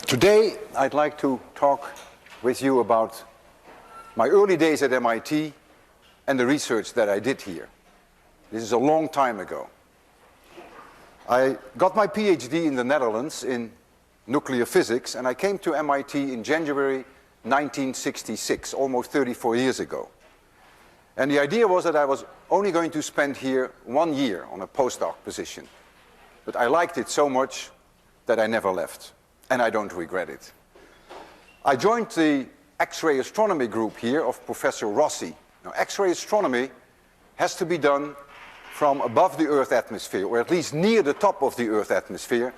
Today, I'd like to talk with you about my early days at MIT and the research that I did here. This is a long time ago. I got my PhD in the Netherlands in nuclear physics, and I came to MIT in January 1966, almost 34 years ago. And the idea was that I was only going to spend here 1 year on a postdoc position. But I liked it so much that I never left, and I don't regret it. I joined the X-ray astronomy group here of Professor Rossi. Now, X-ray astronomy has to be done from above the Earth atmosphere, or at least near the top of the Earth atmosphere,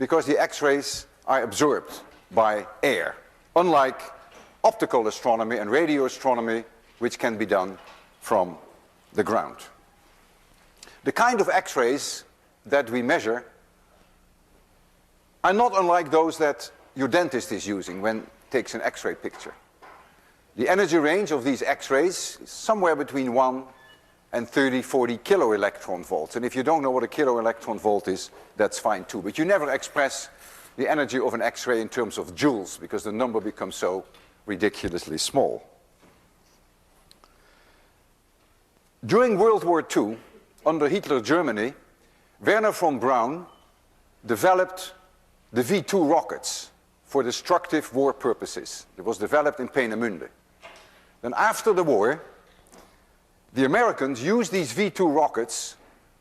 because the X-rays are absorbed by air, unlike optical astronomy and radio astronomy, which can be done from the ground. The kind of X-rays that we measure are not unlike those that your dentist is using when he takes an X-ray picture. The energy range of these X-rays is somewhere between 1 and 30, 40 kiloelectron volts. And if you don't know what a kiloelectron volt is, that's fine too. But you never express the energy of an X-ray in terms of joules, because the number becomes so ridiculously small. During World War II, under Hitler Germany, Werner von Braun developed the V2 rockets for destructive war purposes. It was developed in Peenemünde. Then after the war, the Americans used these V2 rockets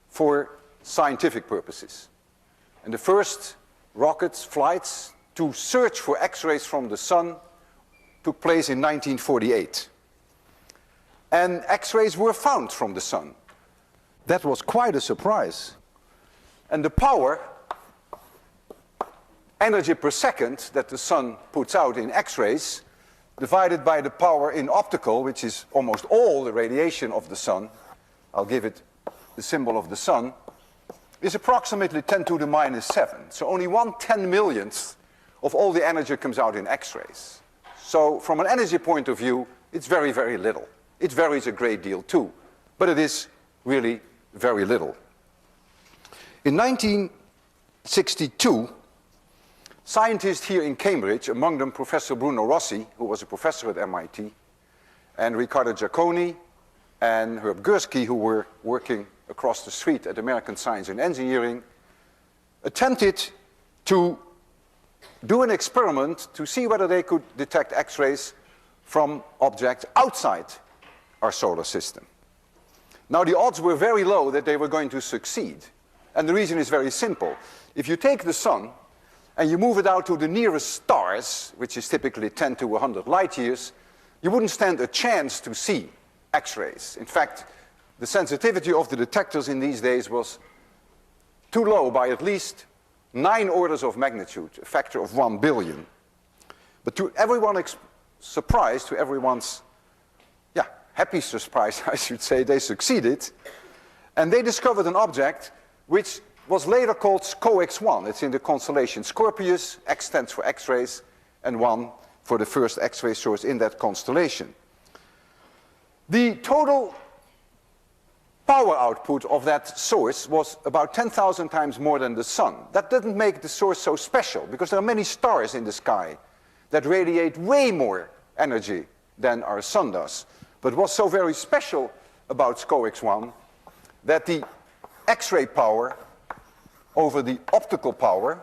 for scientific purposes. And the first rockets flights to search for X-rays from the sun took place in 1948. And X-rays were found from the sun. That was quite a surprise. And the power, energy per second, that the sun puts out in X-rays, divided by the power in optical, which is almost all the radiation of the sun, I'll give it the symbol of the sun, is approximately 10 to the minus 7. So only 1/10,000,000th of all the energy comes out in X-rays. So from an energy point of view, it's very, very little. It varies a great deal too, but it is really very little. In 1962, scientists here in Cambridge, among them Professor Bruno Rossi, who was a professor at MIT, and Riccardo Giacconi and Herb Gursky, who were working across the street at American Science and Engineering, attempted to do an experiment to see whether they could detect X-rays from objects outside our solar system. Now, the odds were very low that they were going to succeed. And the reason is very simple. If you take the sun and you move it out to the nearest stars, which is typically 10 to 100 light years, you wouldn't stand a chance to see X-rays. In fact, the sensitivity of the detectors in these days was too low by at least 9 orders of magnitude, a factor of 1 billion. But to everyone's surprise, to everyone's happy surprise, I should say, they succeeded. And they discovered an object which was later called SCOX-1. It's in the constellation Scorpius. X stands for X-rays, and 1 for the first X-ray source in that constellation. The total power output of that source was about 10,000 times more than the sun. That didn't make the source so special, because there are many stars in the sky that radiate way more energy than our sun does. But what's so very special about SCOX-1 that the X-ray power over the optical power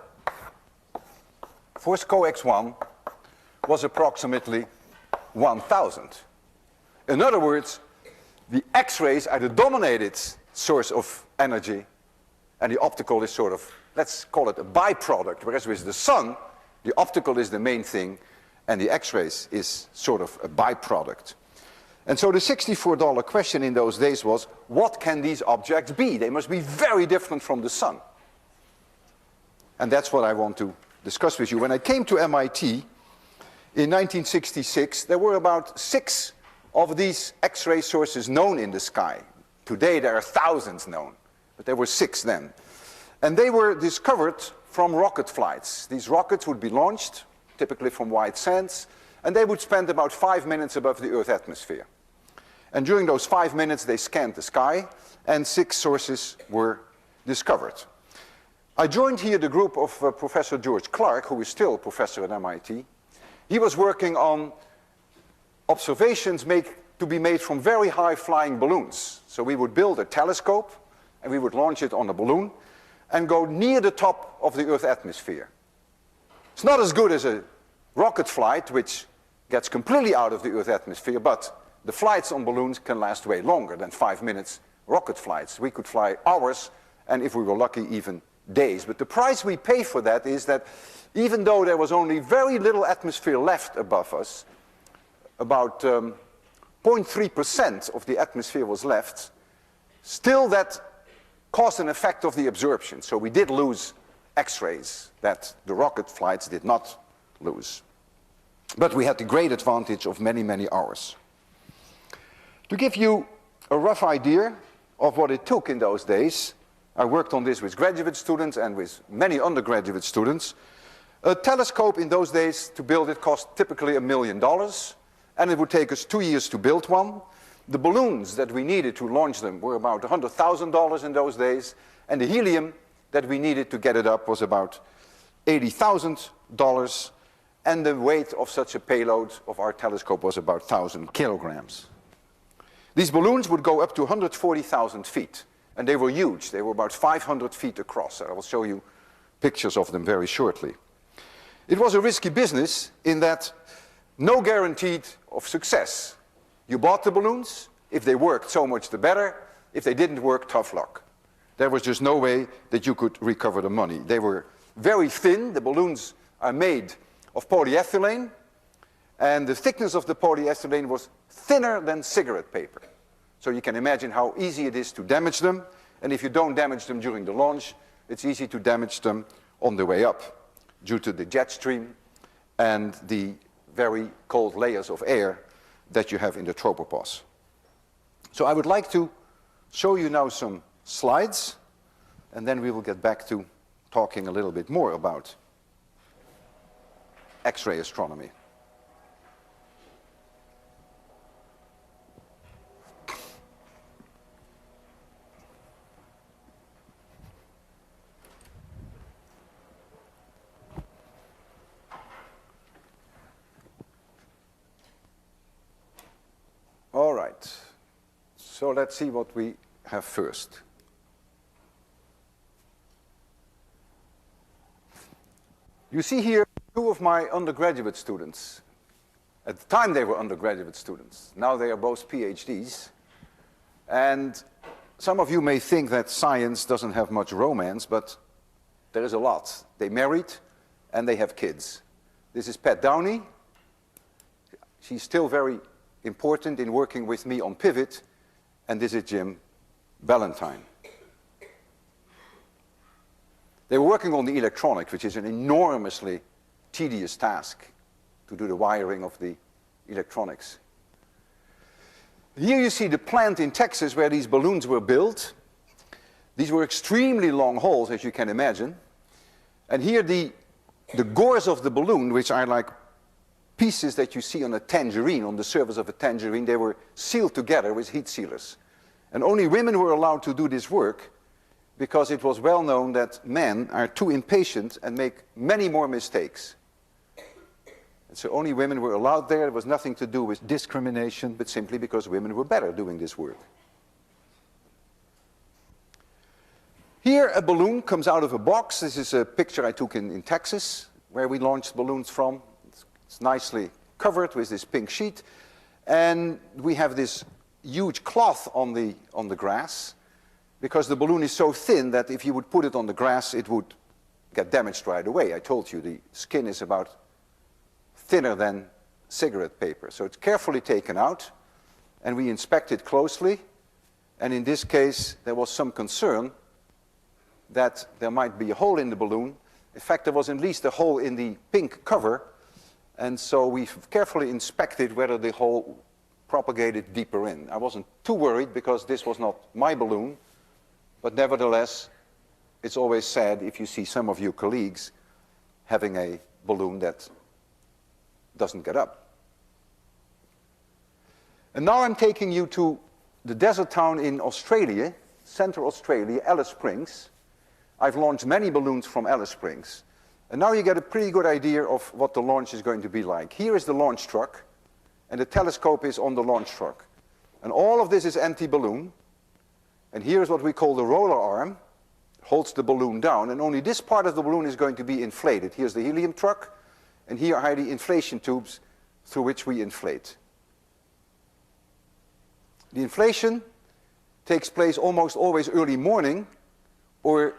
for SCOX-1 was approximately 1,000. In other words, the X-rays are the dominated source of energy, and the optical is sort of, let's call it a byproduct, whereas with the sun, the optical is the main thing, and the X-rays is sort of a byproduct. And so the $64 question in those days was, what can these objects be? They must be very different from the sun. And that's what I want to discuss with you. When I came to MIT in 1966, there were about 6 of these X-ray sources known in the sky. Today there are thousands known, but there were 6 then. And they were discovered from rocket flights. These rockets would be launched, typically from White Sands, and they would spend about 5 minutes above the Earth atmosphere. And during those 5 minutes, they scanned the sky, and 6 sources were discovered. I joined here the group of Professor George Clark, who is still a professor at MIT. He was working on observations to be made from very high flying balloons. So we would build a telescope and we would launch it on a balloon and go near the top of the Earth's atmosphere. It's not as good as a rocket flight, which gets completely out of the Earth's atmosphere, but the flights on balloons can last way longer than 5 minutes rocket flights. We could fly hours, and if we were lucky, even days. But the price we pay for that is that even though there was only very little atmosphere left above us, about 0.3% of the atmosphere was left, still that caused an effect of the absorption. So we did lose X-rays that the rocket flights did not lose. But we had the great advantage of many, many hours. To give you a rough idea of what it took in those days, I worked on this with graduate students and with many undergraduate students. A telescope in those days, to build it, cost typically $1 million, and it would take us 2 years to build one. The balloons that we needed to launch them were about $100,000 in those days, and the helium that we needed to get it up was about $80,000, and the weight of such a payload of our telescope was about 1,000 kilograms. These balloons would go up to 140,000 feet, and they were huge. They were about 500 feet across. I will show you pictures of them very shortly. It was a risky business in that no guarantee of success. You bought the balloons. If they worked, so much the better. If they didn't work, tough luck. There was just no way that you could recover the money. They were very thin. The balloons are made of polyethylene, and the thickness of the polyethylene was thinner than cigarette paper. So you can imagine how easy it is to damage them, and if you don't damage them during the launch, it's easy to damage them on the way up due to the jet stream and the very cold layers of air that you have in the tropopause. So I would like to show you now some slides, and then we will get back to talking a little bit more about X-ray astronomy. All right, so let's see what we have first. You see here two of my undergraduate students. At the time they were undergraduate students. Now they are both PhDs. And some of you may think that science doesn't have much romance, but there is a lot. They married and they have kids. This is Pat Downey. She's still very important in working with me on Pivot, and this is Jim Ballantyne. They were working on the electronics, which is an enormously tedious task to do the wiring of the electronics. Here you see the plant in Texas where these balloons were built. These were extremely long holes, as you can imagine. And here the gores of the balloon, which are like pieces that you see on a tangerine, on the surface of a tangerine, they were sealed together with heat sealers. And only women were allowed to do this work because it was well known that men are too impatient and make many more mistakes. And so only women were allowed there. It was nothing to do with discrimination, but simply because women were better doing this work. Here a balloon comes out of a box. This is a picture I took in Texas, where we launched balloons from. It's nicely covered with this pink sheet. And we have this huge cloth on the grass, because the balloon is so thin that if you would put it on the grass, it would get damaged right away. I told you the skin is about thinner than cigarette paper. So it's carefully taken out, and we inspect it closely. And in this case, there was some concern that there might be a hole in the balloon. In fact, there was at least a hole in the pink cover, and so we carefully inspected whether the hole propagated deeper in. I wasn't too worried because this was not my balloon, but nevertheless, it's always sad if you see some of your colleagues having a balloon that doesn't get up. And now I'm taking you to the desert town in Australia, Central Australia, Alice Springs, I've launched many balloons from Alice Springs. And now you get a pretty good idea of what the launch is going to be like. Here is the launch truck, and the telescope is on the launch truck. And all of this is empty balloon. And here is what we call the roller arm. It holds the balloon down, and only this part of the balloon is going to be inflated. Here's the helium truck, and here are the inflation tubes through which we inflate. The inflation takes place almost always early morning or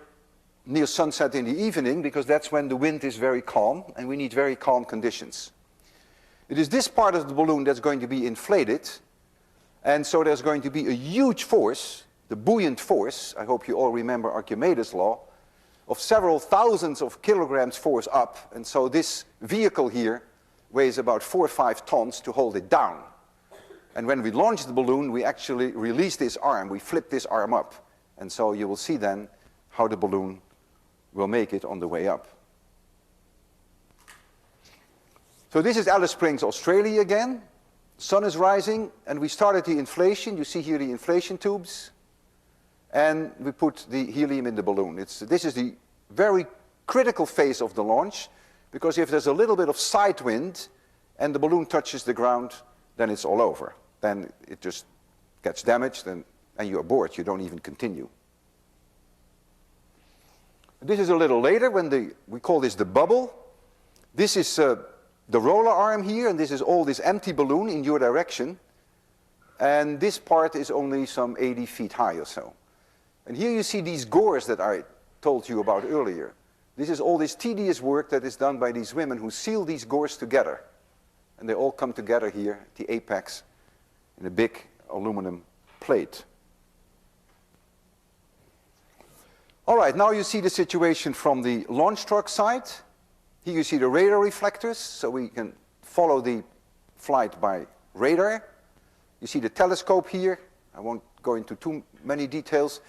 near sunset in the evening, because that's when the wind is very calm and we need very calm conditions. It is this part of the balloon that's going to be inflated, and so there's going to be a huge force, the buoyant force, I hope you all remember Archimedes' law, of several thousands of kilograms force up, and so this vehicle here weighs about 4 or 5 tons to hold it down. And when we launch the balloon, we actually release this arm, we flip this arm up, and so you will see then how the balloon will make it on the way up. So this is Alice Springs, Australia again. The sun is rising, and we started the inflation. You see here the inflation tubes, and we put the helium in the balloon. This is the very critical phase of the launch, because if there's a little bit of side wind and the balloon touches the ground, then it's all over. Then it just gets damaged, and you're bored. You don't even continue. This is a little later when we call this the bubble. This is the roller arm here, and this is all this empty balloon in your direction. And this part is only some 80 feet high or so. And here you see these gores that I told you about earlier. This is all this tedious work that is done by these women who seal these gores together. And they all come together here at the apex in a big aluminum plate. All right, now you see the situation from the launch truck side. Here you see the radar reflectors, so we can follow the flight by radar. You see the telescope here. I won't go into too many details.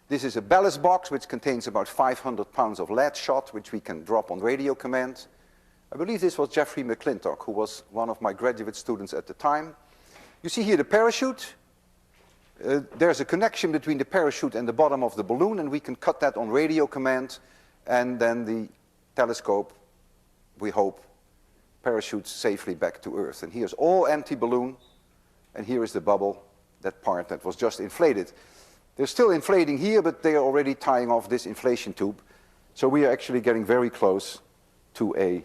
This is a ballast box which contains about 500 pounds of lead shot, which we can drop on radio command. I believe this was Jeffrey McClintock, who was one of my graduate students at the time. You see here the parachute. There's a connection between the parachute and the bottom of the balloon, and we can cut that on radio command, and then the telescope, we hope, parachutes safely back to Earth. And here's all empty balloon, and here is the bubble, that part that was just inflated. They're still inflating here, but they are already tying off this inflation tube, so we are actually getting very close to a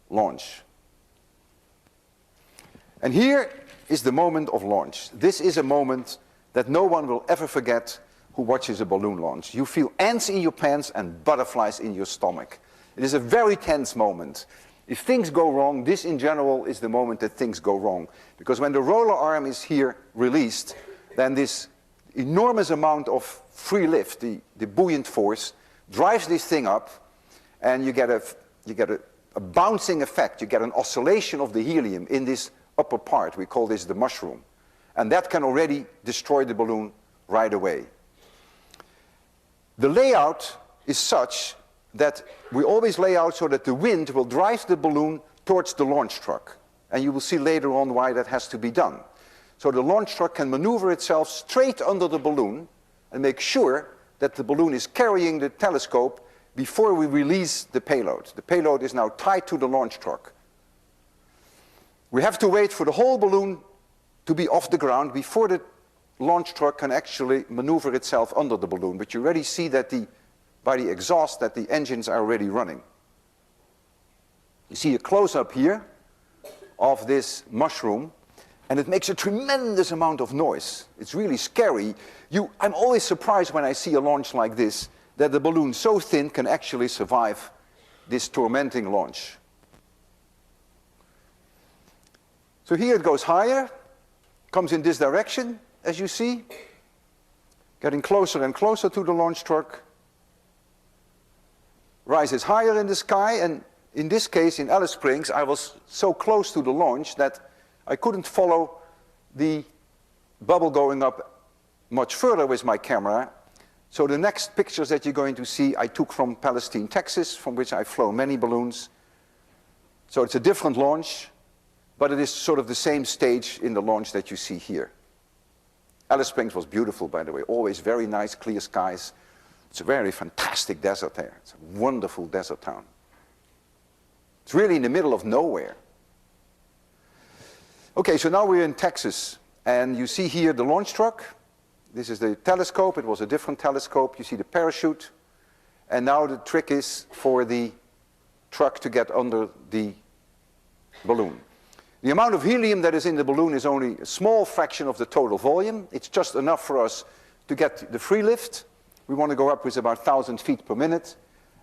launch. And here is the moment of launch. This is a moment that no one will ever forget who watches a balloon launch. You feel ants in your pants and butterflies in your stomach. It is a very tense moment. If things go wrong, this in general is the moment that things go wrong. Because when the roller arm is here released, then this enormous amount of free lift, the buoyant force, drives this thing up, and you get a bouncing effect. You get an oscillation of the helium in this upper part. We call this the mushroom. And that can already destroy the balloon right away. The layout is such that we always lay out so that the wind will drive the balloon towards the launch truck. And you will see later on why that has to be done. So the launch truck can maneuver itself straight under the balloon and make sure that the balloon is carrying the telescope before we release the payload. The payload is now tied to the launch truck. We have to wait for the whole balloon to be off the ground before the launch truck can actually maneuver itself under the balloon. But you already see that by the exhaust that the engines are already running. You see a close-up here of this mushroom, and it makes a tremendous amount of noise. It's really scary. I'm always surprised when I see a launch like this, that the balloon so thin can actually survive this tormenting launch. So here it goes higher, comes in this direction, as you see, getting closer and closer to the launch truck, rises higher in the sky, and in this case, in Alice Springs, I was so close to the launch that I couldn't follow the bubble going up much further with my camera. So the next pictures that you're going to see I took from Palestine, Texas, from which I've flown many balloons. So it's a different launch, but it is sort of the same stage in the launch that you see here. Alice Springs was beautiful, by the way, always very nice, clear skies, It's a very fantastic desert there. It's a wonderful desert town. It's really in the middle of nowhere. Okay, so now we're in Texas, and you see here the launch truck. This is the telescope. It was a different telescope. You see the parachute. And now the trick is for the truck to get under the balloon. The amount of helium that is in the balloon is only a small fraction of the total volume. It's just enough for us to get the free lift. We want to go up with about 1,000 feet per minute.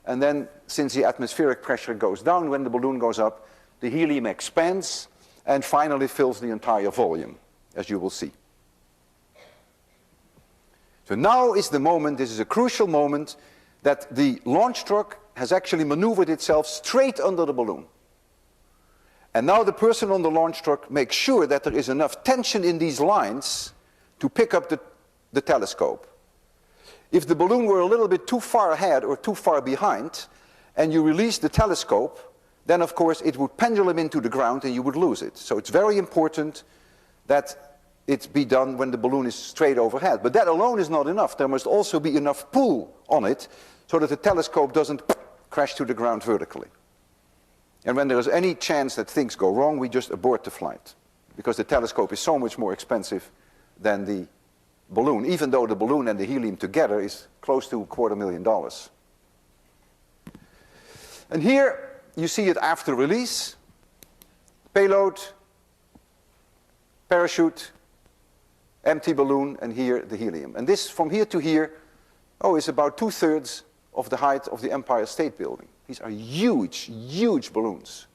And then, since the atmospheric pressure goes down when the balloon goes up, the helium expands and finally fills the entire volume, as you will see. So now is the moment, this is a crucial moment, that the launch truck has actually maneuvered itself straight under the balloon. And now the person on the launch truck makes sure that there is enough tension in these lines to pick up the telescope. If the balloon were a little bit too far ahead or too far behind, and you release the telescope, then of course it would pendulum into the ground and you would lose it. So it's very important that it be done when the balloon is straight overhead. But that alone is not enough. There must also be enough pull on it so that the telescope doesn't crash to the ground vertically. And when there is any chance that things go wrong, we just abort the flight, because the telescope is so much more expensive than the balloon, even though the balloon and the helium together is close to $250,000. And here you see it after release. Payload, parachute, empty balloon, and here the helium. And this, from here to here, is about 2/3 of the height of the Empire State Building. These are huge, huge balloons.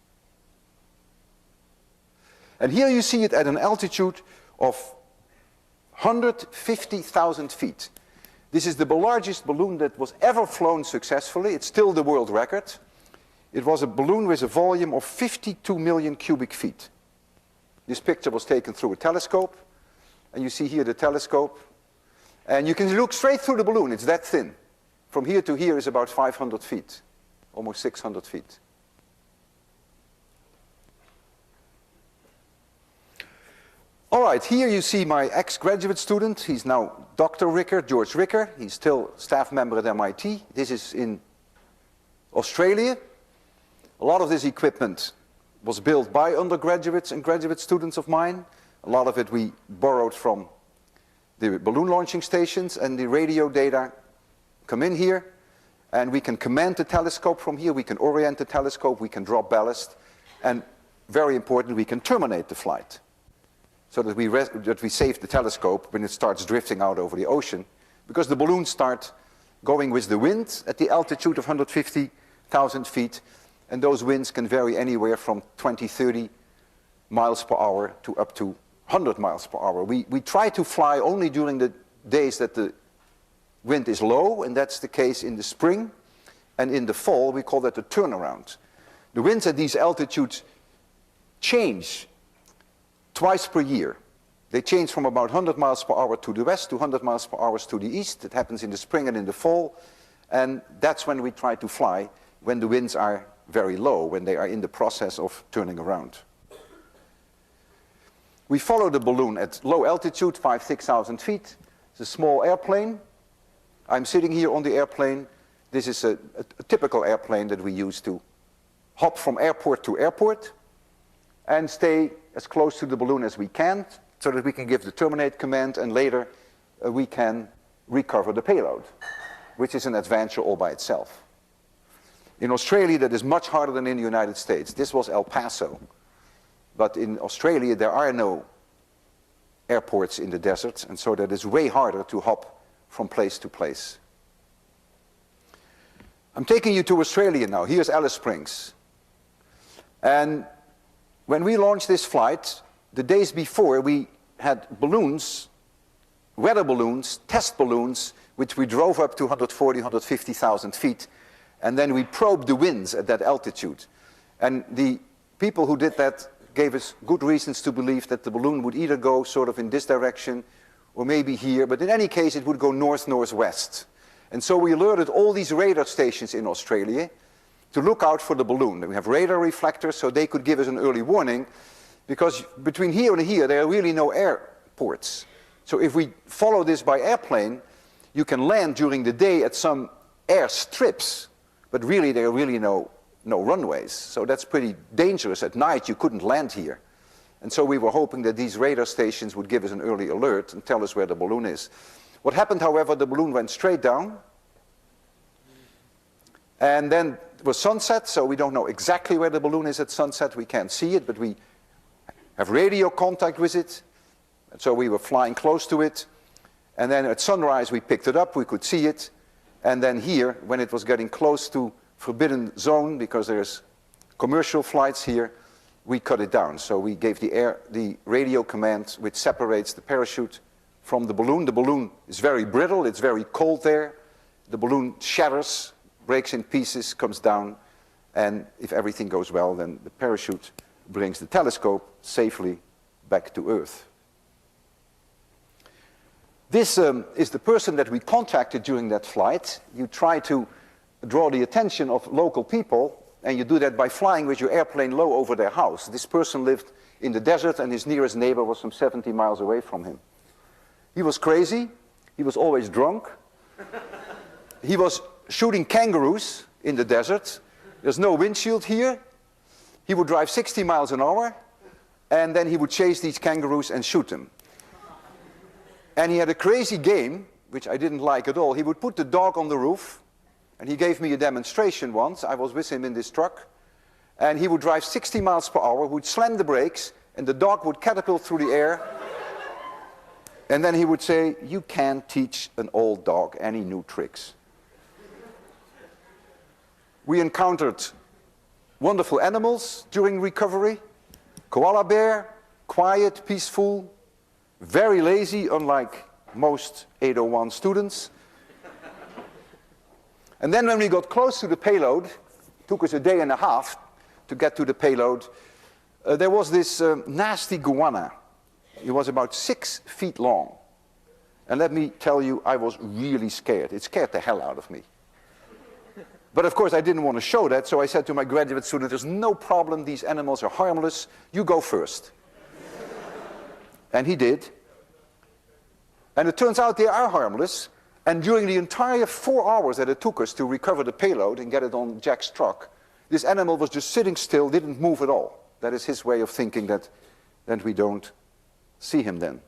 And here you see it at an altitude of 150,000 feet. This is the largest balloon that was ever flown successfully. It's still the world record. It was a balloon with a volume of 52 million cubic feet. This picture was taken through a telescope. And you see here the telescope. And you can look straight through the balloon. It's that thin. From here to here is about 500 feet, almost 600 feet. All right, here you see my ex-graduate student. He's now Dr. Ricker, George Ricker. He's still staff member at MIT. This is in Australia. A lot of this equipment was built by undergraduates and graduate students of mine. A lot of it we borrowed from the balloon launching stations, and the radio data come in here, and we can command the telescope from here. We can orient the telescope. We can drop ballast. And very important, we can terminate the flight, so that we save the telescope when it starts drifting out over the ocean, because the balloons start going with the wind at the altitude of 150,000 feet, and those winds can vary anywhere from 20, 30 miles per hour to up to 100 miles per hour. We try to fly only during the days that the wind is low, and that's the case in the spring, and in the fall we call that the turnaround. The winds at these altitudes change twice per year. They change from about 100 miles per hour to the west to 100 miles per hour to the east. It happens in the spring and in the fall, and that's when we try to fly, when the winds are very low, when they are in the process of turning around. We follow the balloon at low altitude, 5,000, 6,000 feet. It's a small airplane. I'm sitting here on the airplane. This is a typical airplane that we use to hop from airport to airport and stay as close to the balloon as we can, so that we can give the terminate command, and later we can recover the payload, which is an adventure all by itself. In Australia, that is much harder than in the United States. This was El Paso. But in Australia, there are no airports in the desert, and so that is way harder to hop from place to place. I'm taking you to Australia now. Here's Alice Springs. And when we launched this flight, the days before, we had balloons, weather balloons, test balloons, which we drove up to 140, 150,000 feet, and then we probed the winds at that altitude. And the people who did that gave us good reasons to believe that the balloon would either go sort of in this direction or maybe here, but in any case it would go north-northwest. And so we alerted all these radar stations in Australia to look out for the balloon. We have radar reflectors, so they could give us an early warning, because between here and here there are really no airports. So if we follow this by airplane, You can land during the day at some airstrips, but really there are really no runways. So that's pretty dangerous. At night you couldn't land here. And so we were hoping that these radar stations would give us an early alert and tell us where the balloon is. What happened, however, the balloon went straight down. And then it was sunset, so we don't know exactly where the balloon is at sunset. We can't see it, but we have radio contact with it. And so we were flying close to it. And then at sunrise we picked it up, we could see it. And then here, when it was getting close to forbidden zone, because there's commercial flights here, we cut it down. So we gave the radio command which separates the parachute from the balloon. The balloon is very brittle, it's very cold there. The balloon shatters, breaks in pieces, comes down, and if everything goes well, then the parachute brings the telescope safely back to Earth. This is the person that we contacted during that flight. You try to draw the attention of local people, and you do that by flying with your airplane low over their house. This person lived in the desert, and his nearest neighbor was some 70 miles away from him. He was crazy. He was always drunk. He was shooting kangaroos in the desert. There's no windshield here. He would drive 60 miles an hour, and then he would chase these kangaroos and shoot them. And he had a crazy game, which I didn't like at all. He would put the dog on the roof, and he gave me a demonstration once. I was with him in this truck, and he would drive 60 miles per hour, would slam the brakes, and the dog would catapult through the air. And then he would say, "You can't teach an old dog any new tricks." We encountered wonderful animals during recovery. Koala bear, quiet, peaceful, very lazy, unlike most 801 students. And then when we got close to the payload, it took us a day and a half to get to the payload, there was this nasty goanna. It was about 6 feet long. And let me tell you, I was really scared. It scared the hell out of me. But of course I didn't want to show that, so I said to my graduate student, "There's no problem, these animals are harmless, you go first." And he did. And it turns out they are harmless. And during the entire 4 hours that it took us to recover the payload and get it on Jack's truck, this animal was just sitting still, didn't move at all. That is his way of thinking that we don't see him then.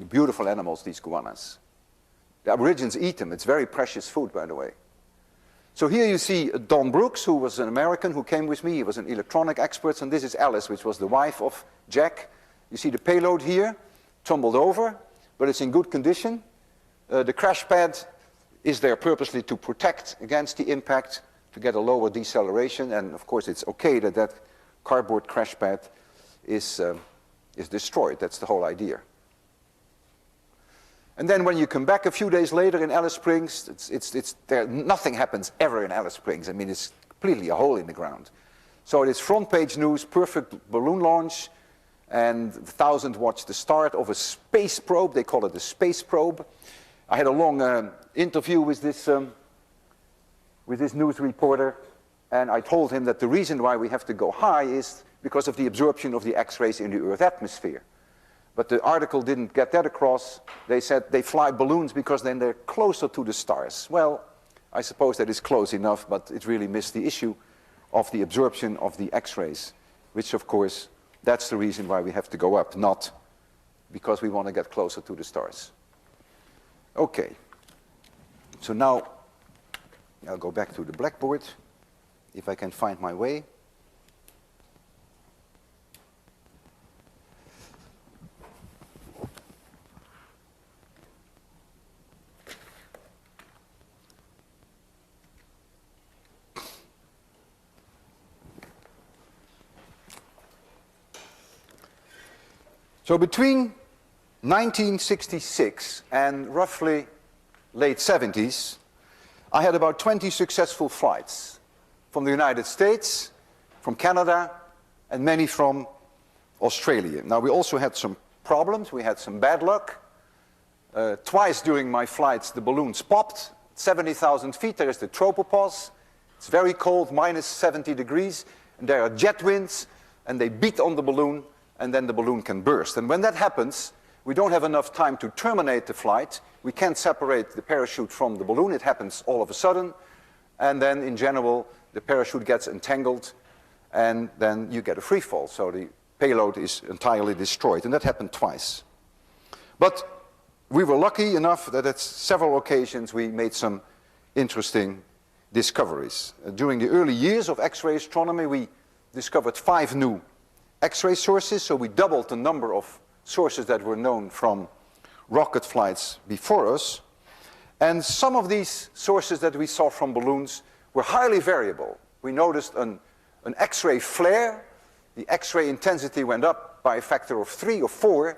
Beautiful animals, these goannas. The Aborigines eat them. It's very precious food, by the way. So here you see Don Brooks, who was an American who came with me. He was an electronic expert. And this is Alice, which was the wife of Jack. You see the payload here, tumbled over, but it's in good condition. The crash pad is there purposely to protect against the impact, to get a lower deceleration. And of course it's okay that that cardboard crash pad is destroyed. That's the whole idea. And then when you come back a few days later in Alice Springs, nothing happens ever in Alice Springs. I mean, it's completely a hole in the ground. So it is front page news, perfect balloon launch, and 1,000 watched the start of a space probe. They call it a space probe. I had a long interview with this news reporter, and I told him that the reason why we have to go high is because of the absorption of the X-rays in the Earth's atmosphere. But the article didn't get that across. They said they fly balloons because then they're closer to the stars. Well, I suppose that is close enough, but it really missed the issue of the absorption of the X-rays, which of course, that's the reason why we have to go up, not because we want to get closer to the stars. Okay, so now I'll go back to the blackboard, if I can find my way. So between 1966 and roughly late 70s, I had about 20 successful flights from the United States, from Canada, and many from Australia. Now, we also had some problems. We had some bad luck. Twice during my flights, the balloons popped. 70,000 feet, there is the tropopause. It's very cold, minus 70 degrees, and there are jet winds, and they beat on the balloon, and then the balloon can burst. And when that happens, We don't have enough time to terminate the flight. We can't separate the parachute from the balloon. It happens all of a sudden. And then, in general, the parachute gets entangled, and then you get a free fall. So the payload is entirely destroyed. And that happened twice. But we were lucky enough that at several occasions we made some interesting discoveries. During the early years of X-ray astronomy, we discovered 5 new X-ray sources. So we doubled the number of sources that were known from rocket flights before us. And some of these sources that we saw from balloons were highly variable. We noticed an X-ray flare. The X-ray intensity went up by a factor of 3 or 4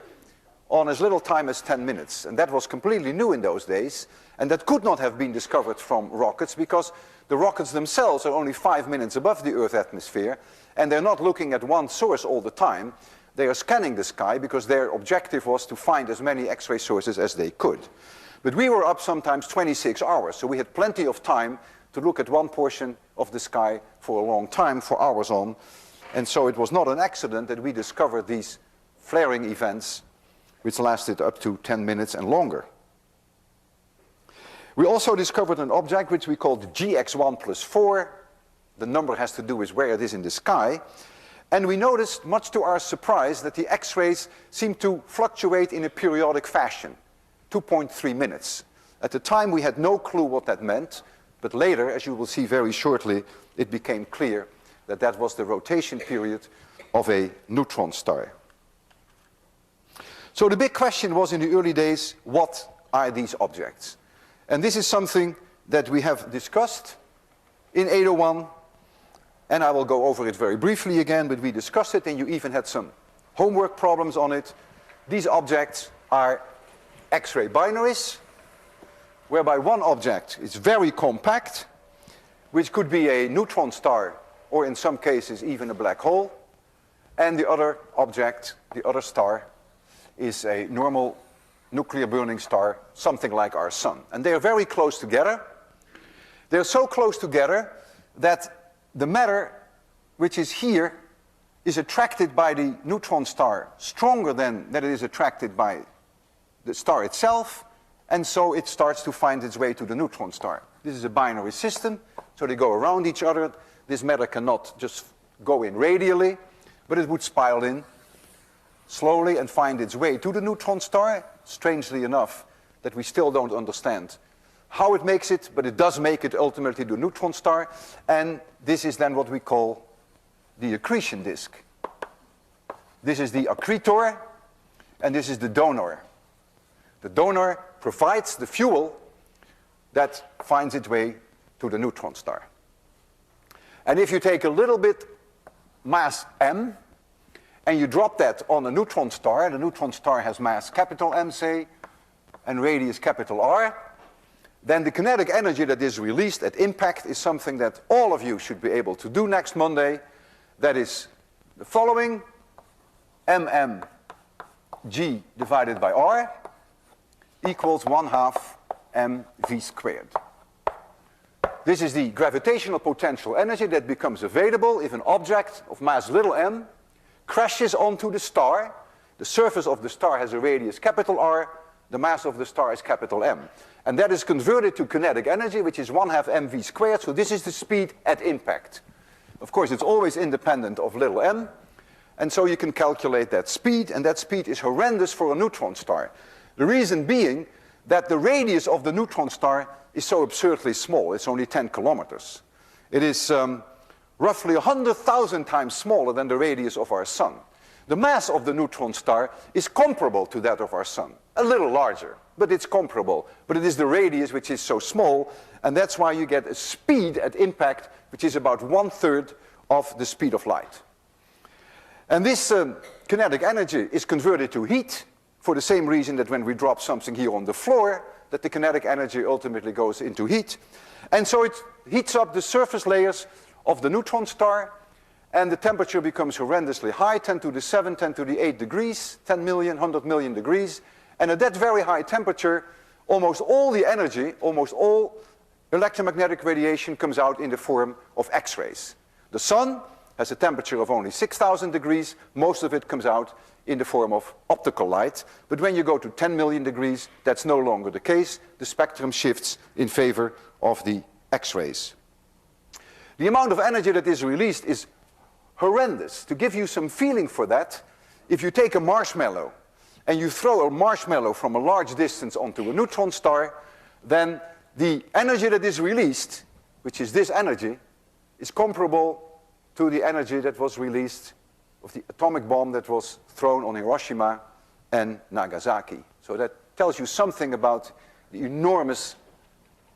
on as little time as 10 minutes. And that was completely new in those days. And that could not have been discovered from rockets because the rockets themselves are only 5 minutes above the Earth's atmosphere. And they're not looking at one source all the time. They are scanning the sky because their objective was to find as many X-ray sources as they could. But we were up sometimes 26 hours. So we had plenty of time to look at one portion of the sky for a long time, for hours on. And so it was not an accident that we discovered these flaring events which lasted up to 10 minutes and longer. We also discovered an object which we called GX1 plus 4. The number has to do with where it is in the sky. And we noticed, much to our surprise, that the X-rays seem to fluctuate in a periodic fashion, 2.3 minutes. At the time, we had no clue what that meant, but later, as you will see very shortly, it became clear that that was the rotation period of a neutron star. So the big question was in the early days, what are these objects? And this is something that we have discussed in 801, and I will go over it very briefly again, but we discussed it and you even had some homework problems on it. These objects are X-ray binaries, whereby one object is very compact, which could be a neutron star, or in some cases even a black hole, and the other object, the other star, is a normal nuclear burning star, something like our sun. And they are very close together. They're so close together that the matter which is here is attracted by the neutron star stronger than it is attracted by the star itself, and so it starts to find its way to the neutron star. This is a binary system, so they go around each other. This matter cannot just go in radially, but it would spiral in slowly and find its way to the neutron star, strangely enough, that we still don't understand how it makes it, but it does make it ultimately to the neutron star, and this is then what we call the accretion disk. This is the accretor, and this is the donor. The donor provides the fuel that finds its way to the neutron star. And if you take a little bit mass m, and you drop that on a neutron star, the neutron star has mass capital M, say, and radius capital R, then the kinetic energy that is released at impact is something that all of you should be able to do next Monday. That is the following: mmg divided by R equals 1/2 mv squared. This is the gravitational potential energy that becomes available if an object of mass little m crashes onto the star. The surface of the star has a radius capital R, the mass of the star is capital M. And that is converted to kinetic energy, which is 1/2 mv squared, so this is the speed at impact. Of course, it's always independent of little m, and so you can calculate that speed, and that speed is horrendous for a neutron star. The reason being that the radius of the neutron star is so absurdly small. It's only 10 kilometers. It is roughly 100,000 times smaller than the radius of our sun. The mass of the neutron star is comparable to that of our sun. A little larger, but it's comparable. But it is the radius which is so small, and that's why you get a speed at impact which is about 1/3 of the speed of light. And this kinetic energy is converted to heat for the same reason that when we drop something here on the floor, that the kinetic energy ultimately goes into heat. And so it heats up the surface layers of the neutron star, and the temperature becomes horrendously high, 10 to the 7, 10 to the 8 degrees, 10 million, 100 million degrees. And at that very high temperature, almost all the energy, almost all electromagnetic radiation comes out in the form of X-rays. The sun has a temperature of only 6,000 degrees. Most of it comes out in the form of optical light. But when you go to 10 million degrees, that's no longer the case. The spectrum shifts in favor of the X-rays. The amount of energy that is released is horrendous. To give you some feeling for that, if you take a marshmallow and you throw a marshmallow from a large distance onto a neutron star, then the energy that is released, which is this energy, is comparable to the energy that was released of the atomic bomb that was thrown on Hiroshima and Nagasaki. So that tells you something about the enormous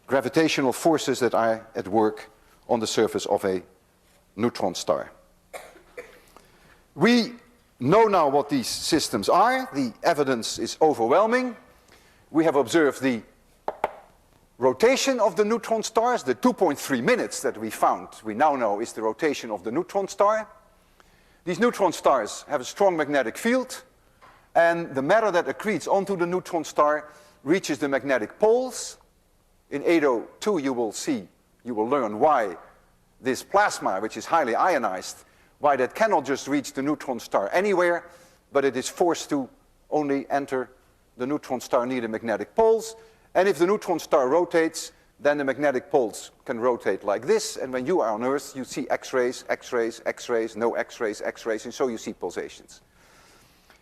gravitational forces that are at work on the surface of a neutron star. We know now what these systems are. The evidence is overwhelming. We have observed the rotation of the neutron stars. The 2.3 minutes that we found, we now know, is the rotation of the neutron star. These neutron stars have a strong magnetic field, and the matter that accretes onto the neutron star reaches the magnetic poles. In 802 you will learn why this plasma, which is highly ionized, why that cannot just reach the neutron star anywhere, but it is forced to only enter the neutron star near the magnetic poles. And if the neutron star rotates, then the magnetic poles can rotate like this, and when you are on Earth, you see X-rays, X-rays, X-rays, no X-rays, X-rays, and so you see pulsations.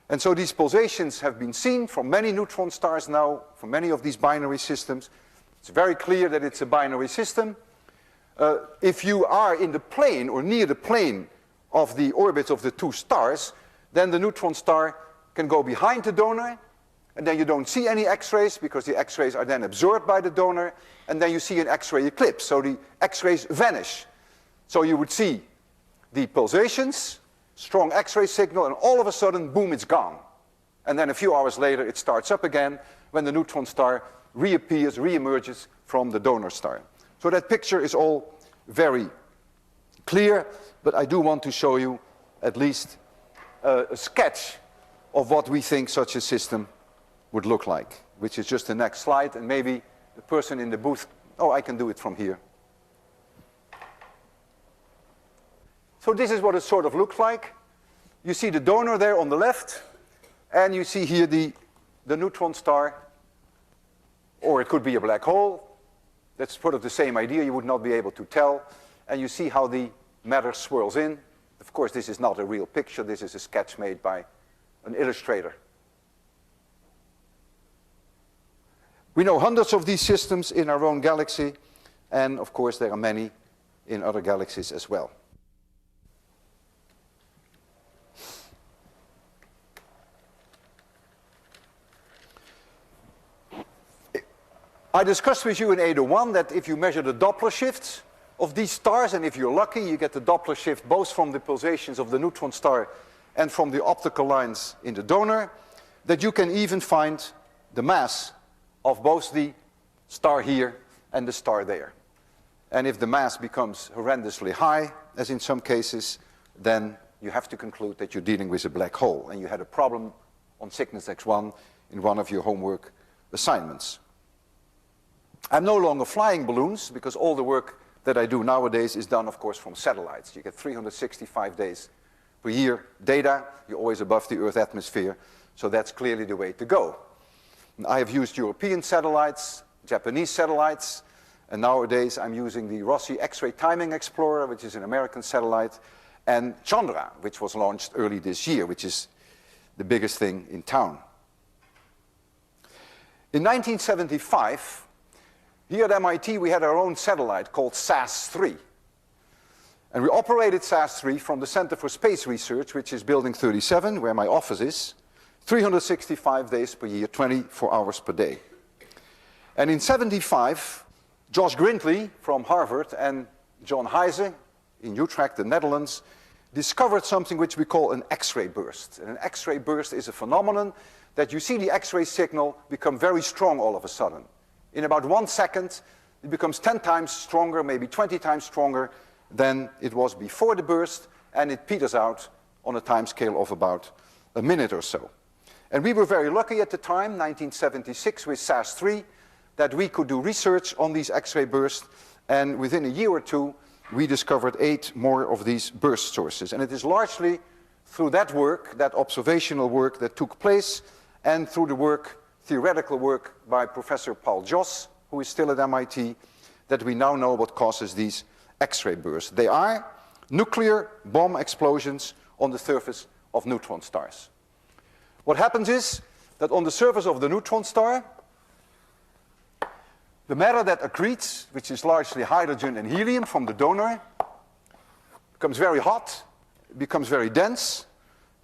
And so these pulsations have been seen from many neutron stars now, from many of these binary systems. It's very clear that it's a binary system. If you are in the plane or near the plane of the orbits of the two stars, then the neutron star can go behind the donor, and then you don't see any X-rays because the X-rays are then absorbed by the donor, and then you see an X-ray eclipse, so the X-rays vanish. So you would see the pulsations, strong X-ray signal, and all of a sudden, boom, it's gone. And then a few hours later, it starts up again when the neutron star reappears, reemerges from the donor star. So that picture is all very clear, but I do want to show you at least a sketch of what we think such a system would look like, which is just the next slide, and maybe the person in the booth, oh, I can do it from here. So this is what it sort of looks like. You see the donor there on the left, and you see here the neutron star, or it could be a black hole. That's sort of the same idea, you would not be able to tell. And you see how the matter swirls in. Of course, this is not a real picture, this is a sketch made by an illustrator. We know hundreds of these systems in our own galaxy, and of course there are many in other galaxies as well. I discussed with you in 801 that if you measure the Doppler shifts of these stars, and if you're lucky, you get the Doppler shift both from the pulsations of the neutron star and from the optical lines in the donor, that you can even find the mass of both the star here and the star there. And if the mass becomes horrendously high, as in some cases, then you have to conclude that you're dealing with a black hole, and you had a problem on Cygnus X1 in one of your homework assignments. I'm no longer flying balloons, because all the work that I do nowadays is done, of course, from satellites. You get 365 days per year data. You're always above the Earth atmosphere, so that's clearly the way to go. I have used European satellites, Japanese satellites, and nowadays I'm using the Rossi X-ray Timing Explorer, which is an American satellite, and Chandra, which was launched early this year, which is the biggest thing in town. In 1975, here at MIT, we had our own satellite called SAS-3. And we operated SAS-3 from the Center for Space Research, which is Building 37, where my office is, 365 days per year, 24 hours per day. And in 75, Josh Grindley from Harvard and John Heise in Utrecht, the Netherlands, discovered something which we call an X-ray burst. And an X-ray burst is a phenomenon that you see the X-ray signal become very strong all of a sudden. In about 1 second, it becomes 10 times stronger, maybe 20 times stronger than it was before the burst, and it peters out on a time scale of about a minute or so. And we were very lucky at the time, 1976, with SAS-3, that we could do research on these X-ray bursts, and within a year or two, we discovered 8 more of these burst sources. And it is largely through that work, that observational work that took place, and through the work, theoretical work by Professor Paul Joss, who is still at MIT, that we now know what causes these X-ray bursts. They are nuclear bomb explosions on the surface of neutron stars. What happens is that on the surface of the neutron star, the matter that accretes, which is largely hydrogen and helium from the donor, becomes very hot, becomes very dense,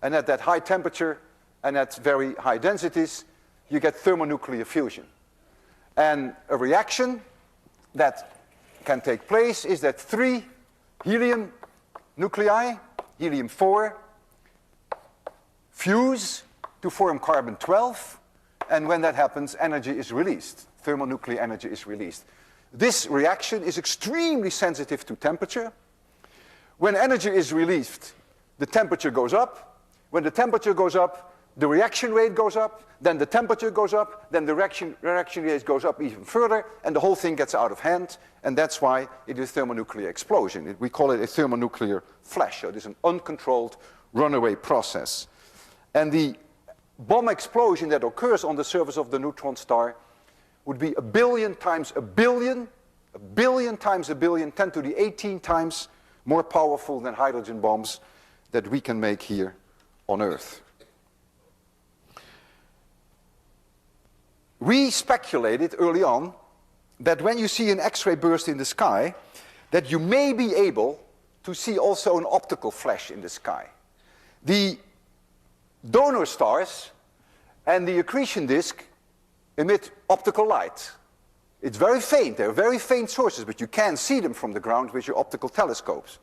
and at that high temperature and at very high densities, you get thermonuclear fusion. And a reaction that can take place is that 3 helium nuclei, helium-4, fuse to form carbon-12, and when that happens, energy is released. Thermonuclear energy is released. This reaction is extremely sensitive to temperature. When energy is released, the temperature goes up. When the temperature goes up, the reaction rate goes up, then the temperature goes up, then the reaction rate goes up even further, and the whole thing gets out of hand, and that's why it is a thermonuclear explosion. We call it a thermonuclear flash, so it is an uncontrolled runaway process. And the bomb explosion that occurs on the surface of the neutron star would be 1 billion times a billion, 1 billion times a billion, 10 to the 18 times more powerful than hydrogen bombs that we can make here on Earth. We speculated early on that when you see an X-ray burst in the sky, that you may be able to see also an optical flash in the sky. The donor stars and the accretion disk emit optical light. It's very faint. They're very faint sources, but you can see them from the ground with your optical telescopes.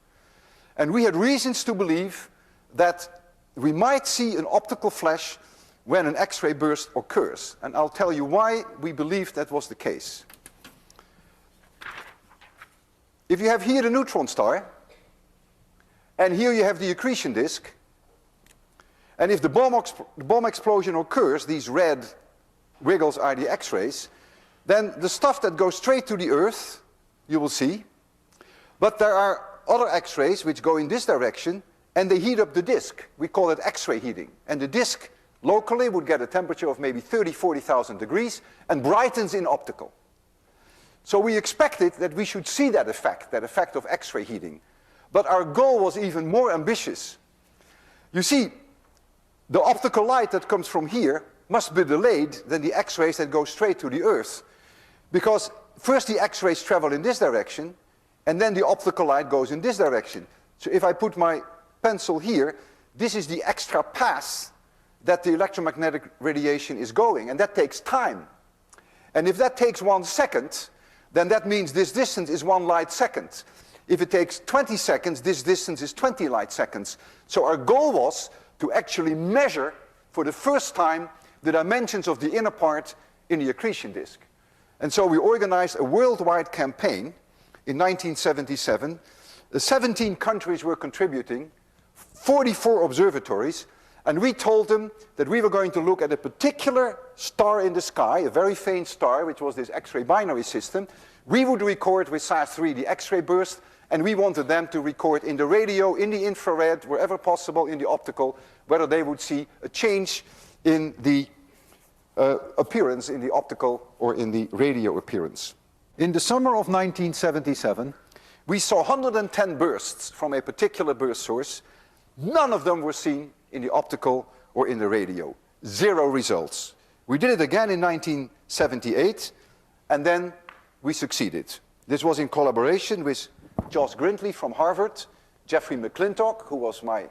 And we had reasons to believe that we might see an optical flash when an X-ray burst occurs. And I'll tell you why we believed that was the case. If you have here the neutron star, and here you have the accretion disk, and if the bomb explosion occurs, these red wiggles are the X-rays, then the stuff that goes straight to the Earth, you will see. But there are other X-rays which go in this direction, and they heat up the disk. We call it X-ray heating. And the disk locally would get a temperature of maybe 30,000, 40,000 degrees, and brightens in optical. So we expected that we should see that effect of X-ray heating. But our goal was even more ambitious. You see, the optical light that comes from here must be delayed than the X-rays that go straight to the Earth. Because first the X-rays travel in this direction, and then the optical light goes in this direction. So if I put my pencil here, this is the extra path that the electromagnetic radiation is going, and that takes time. And if that takes 1 second, then that means this distance is 1 light second. If it takes 20 seconds, this distance is 20 light seconds. So our goal was to actually measure, for the first time, the dimensions of the inner part in the accretion disk. And so we organized a worldwide campaign in 1977. 17 countries were contributing, 44 observatories, and we told them that we were going to look at a particular star in the sky, a very faint star, which was this X-ray binary system. We would record with SAS-3 the X-ray burst, and we wanted them to record in the radio, in the infrared, wherever possible, in the optical, whether they would see a change in the appearance, in the optical or in the radio appearance. In the summer of 1977, we saw 110 bursts from a particular burst source. None of them were seen in the optical or in the radio. 0 results. We did it again in 1978, and then we succeeded. This was in collaboration with Josh Grindley from Harvard, Jeffrey McClintock, who was my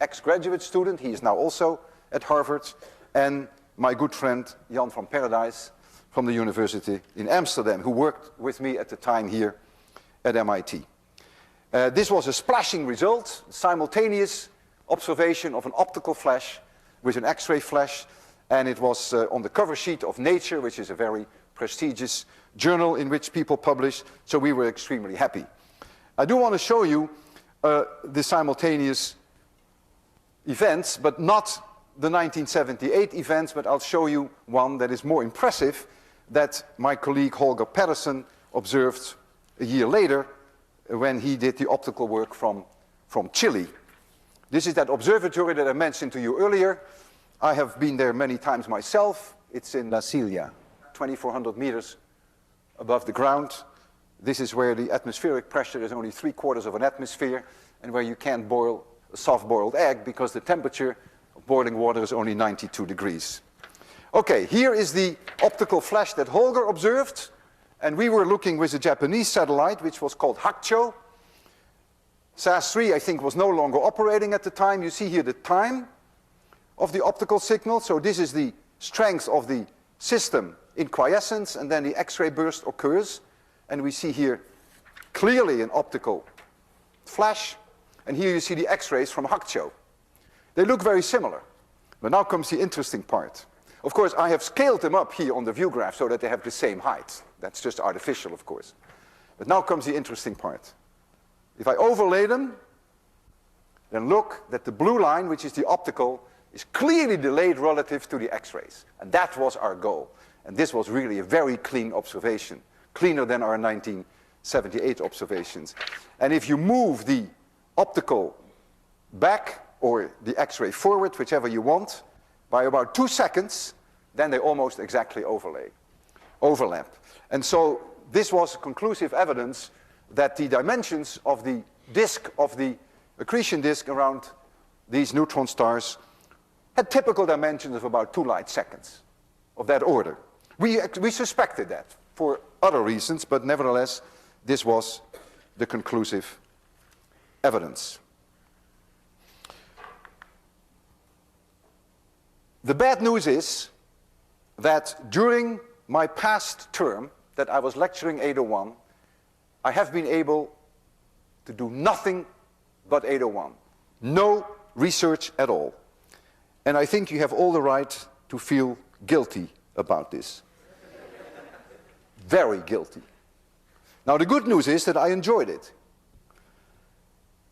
ex-graduate student, he is now also at Harvard, and my good friend Jan van Paradijs from the University in Amsterdam, who worked with me at the time here at MIT. This was a splashing result, simultaneous observation of an optical flash with an X-ray flash, and it was on the cover sheet of Nature, which is a very prestigious journal in which people publish, so we were extremely happy. I do want to show you the simultaneous events, but not the 1978 events, but I'll show you one that is more impressive that my colleague Holger Pedersen observed a year later when he did the optical work from Chile. This is that observatory that I mentioned to you earlier. I have been there many times myself. It's in La Silla, 2,400 meters above the ground. This is where the atmospheric pressure is only 3/4 of an atmosphere, and where you can't boil a soft-boiled egg because the temperature of boiling water is only 92 degrees. Okay, here is the optical flash that Holger observed, and we were looking with a Japanese satellite which was called Hakucho. SAS-3, I think, was no longer operating at the time. You see here the time of the optical signal. So this is the strength of the system in quiescence, and then the X-ray burst occurs. And we see here clearly an optical flash. And here you see the X-rays from Hakucho. They look very similar. But now comes the interesting part. Of course, I have scaled them up here on the view graph so that they have the same height. That's just artificial, of course. But now comes the interesting part. If I overlay them, then look that the blue line, which is the optical, is clearly delayed relative to the X-rays. And that was our goal. And this was really a very clean observation, cleaner than our 1978 observations. And if you move the optical back or the X-ray forward, whichever you want, by about 2 seconds, then they almost exactly overlap. And so this was conclusive evidence that the dimensions of the disk, of the accretion disk around these neutron stars, had typical dimensions of about 2 light seconds, of that order. We suspected that for other reasons, but nevertheless, this was the conclusive evidence. The bad news is that during my past term that I was lecturing 801, I have been able to do nothing but 801. No research at all. And I think you have all the right to feel guilty about this. Very guilty. Now the good news is that I enjoyed it.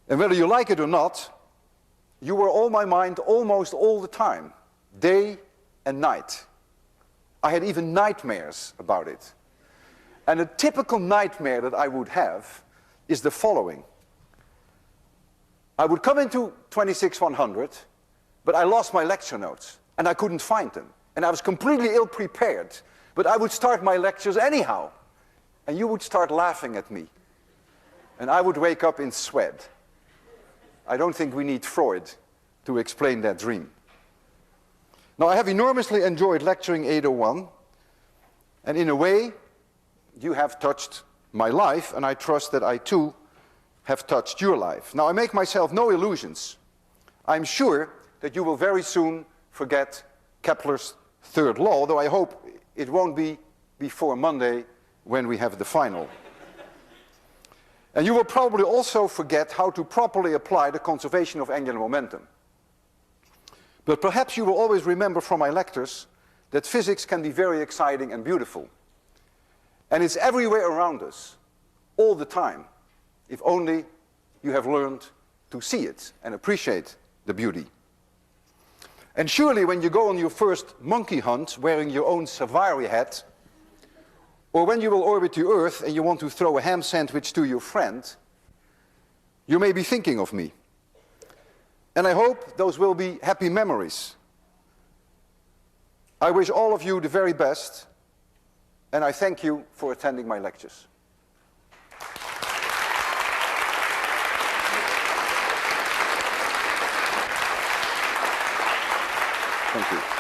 And whether you like it or not, you were on my mind almost all the time, day and night. I had even nightmares about it. And a typical nightmare that I would have is the following. I would come into 26100, but I lost my lecture notes, and I couldn't find them. And I was completely ill-prepared, but I would start my lectures anyhow. And you would start laughing at me. And I would wake up in sweat. I don't think we need Freud to explain that dream. Now, I have enormously enjoyed lecturing 801, and in a way, you have touched my life, and I trust that I too have touched your life. Now, I make myself no illusions. I'm sure that you will very soon forget Kepler's third law, though I hope it won't be before Monday when we have the final. And you will probably also forget how to properly apply the conservation of angular momentum. But perhaps you will always remember from my lectures that physics can be very exciting and beautiful. And it's everywhere around us, all the time, if only you have learned to see it and appreciate the beauty. And surely when you go on your first monkey hunt wearing your own safari hat, or when you will orbit the Earth and you want to throw a ham sandwich to your friend, you may be thinking of me. And I hope those will be happy memories. I wish all of you the very best, and I thank you for attending my lectures. Thank you.